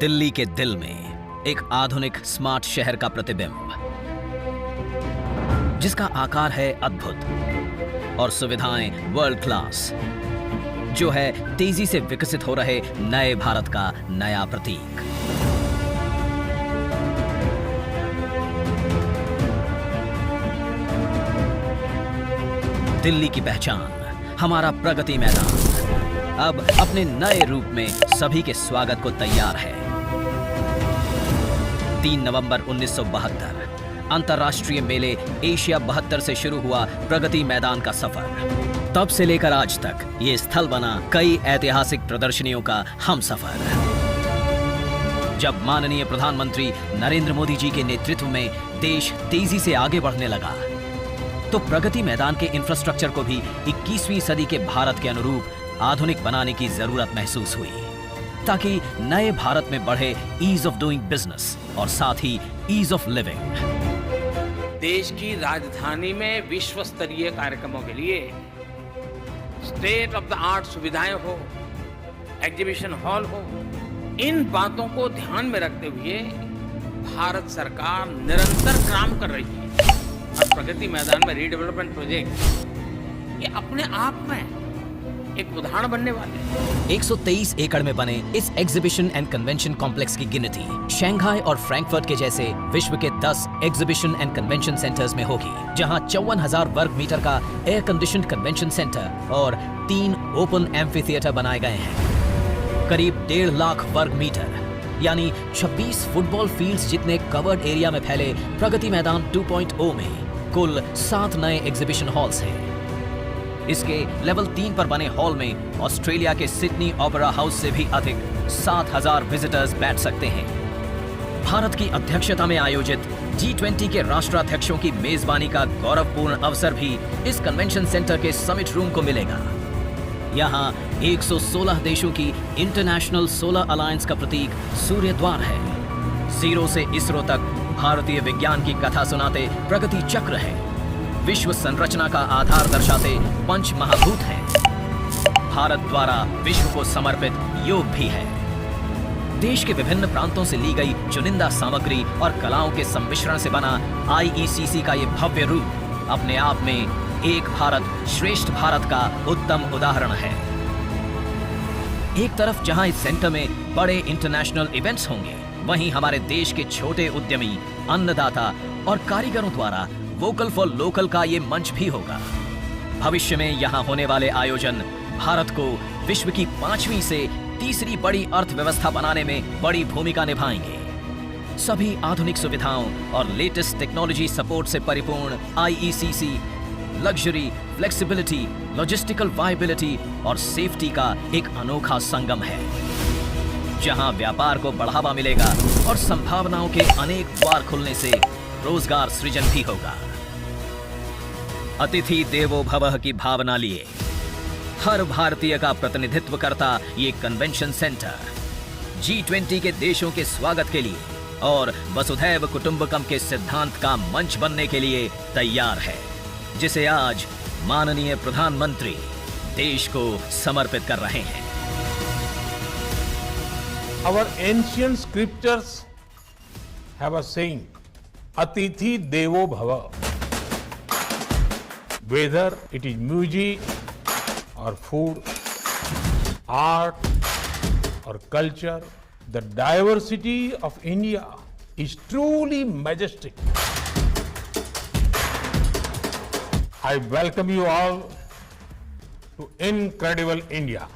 दिल्ली के दिल में एक आधुनिक स्मार्ट शहर का प्रतिबिंब, जिसका आकार है अद्भुत और सुविधाएं वर्ल्ड क्लास, जो है तेजी से विकसित हो रहे नए भारत का नया प्रतीक। दिल्ली की पहचान, हमारा प्रगति मैदान अब अपने नए रूप में सभी के स्वागत को तैयार है। 3 नवंबर 1972 अंतर्राष्ट्रीय मेले एशिया 72 से शुरू हुआ प्रगति मैदान का सफर। तब से लेकर आज तक ये स्थल बना कई ऐतिहासिक प्रदर्शनियों का हमसफर। जब माननीय प्रधानमंत्री नरेंद्र मोदी जी के नेतृत्व में देश तेजी से आगे बढ़ने लगा, तो प्रगति मैदान के इंफ्रास्ट्रक्चर को भी 21वीं सदी के भारत के अनुरूप आधुनिक बनाने की जरूरत महसूस हुई, ताकि नए भारत में बढ़े ईज ऑफ डूइंग बिजनेस और साथ ही ईज ऑफ लिविंग। देश की राजधानी में विश्व स्तरीय कार्यक्रमों के लिए स्टेट ऑफ द आर्ट सुविधाएं हो, एग्जीबिशन हॉल हो, इन बातों को ध्यान में रखते हुए भारत सरकार निरंतर काम कर रही है। और प्रगति मैदान में रीडेवलपमेंट प्रोजेक्ट ये अपने आप में एक उदाहरण बनने वाले हैं। 123 एकड़ में बने इस एग्जीबिशन एंड कन्वेंशन कॉम्प्लेक्स की गिनती शंघाई और फ्रैंकफर्ट के जैसे विश्व के 10 एग्जीबिशन एंड कन्वेंशन सेंटर्स में होगी, जहां 54,000 वर्ग मीटर का एयर कंडीशनड कन्वेंशन सेंटर और 3 ओपन एम्फी थिएटर बनाए गए हैं। करीब 1.5 लाख वर्ग मीटर यानी 26 फुटबॉल फील्ड्स जितने कवर्ड एरिया में फैले प्रगति मैदान 2.0 में कुल 7 नए एग्जीबिशन हॉल्स हैं। इसके लेवल 3 पर बने हॉल में ऑस्ट्रेलिया के सिडनी ओपेरा हाउस से भी अधिक 7,000 विजिटर्स बैठ सकते हैं। भारत की अध्यक्षता में आयोजित G20 के राष्ट्राध्यक्षों की मेजबानी का गौरवपूर्ण अवसर भी इस कन्वेंशन सेंटर के समिट रूम को मिलेगा। यहाँ 116 देशों की इंटरनेशनल सोलर अलायंस का प्रतीक सूर्य द्वार है। जीरो से इसरो तक भारतीय विज्ञान की कथा सुनाते प्रगति चक्र है। विश्व संरचना का आधार दर्शाते पंच महाभूत हैं। भारत द्वारा विश्व को समर्पित योग भी है। देश के विभिन्न प्रांतों से ली गई चुनिंदा सामग्री और कलाओं के सम्मिश्रण से बना IECC का ये भव्य रूप अपने आप में एक भारत श्रेष्ठ भारत का उत्तम उदाहरण है। एक तरफ जहां इस सेंटर में बड़े इंटरनेशनल इवेंट्स होंगे, वहीं हमारे देश के छोटे उद्यमी, अन्नदाता और कारीगरों द्वारा वोकल फॉर लोकल का ये मंच भी होगा। भविष्य में यहाँ होने वाले आयोजन भारत को विश्व की 5वीं से तीसरी बड़ी अर्थव्यवस्था बनाने में बड़ी भूमिका निभाएंगे। सभी आधुनिक सुविधाओं और लेटेस्ट टेक्नोलॉजी सपोर्ट से परिपूर्ण IECC luxury, flexibility, logistical viability और सेफ्टी का एक अनोखा संगम है, जहां व्यापार को बढ़ावा मिलेगा और संभावनाओं के अनेक द्वार खुलने से रोजगार सृजन भी होगा। अतिथि देवो भवः की भावना लिए हर भारतीय का प्रतिनिधित्व करता ये कन्वेंशन सेंटर G20 के देशों के स्वागत के लिए और वसुधैव कुटुंबकम के सिद्धांत का मंच बनने के लिए तैयार है, जिसे आज माननीय प्रधानमंत्री देश को समर्पित कर रहे हैं। Our ancient scriptures have a saying, Atithi Devo Bhava. Whether it is music or food, art or culture, the diversity of India is truly majestic. I welcome you all to Incredible India.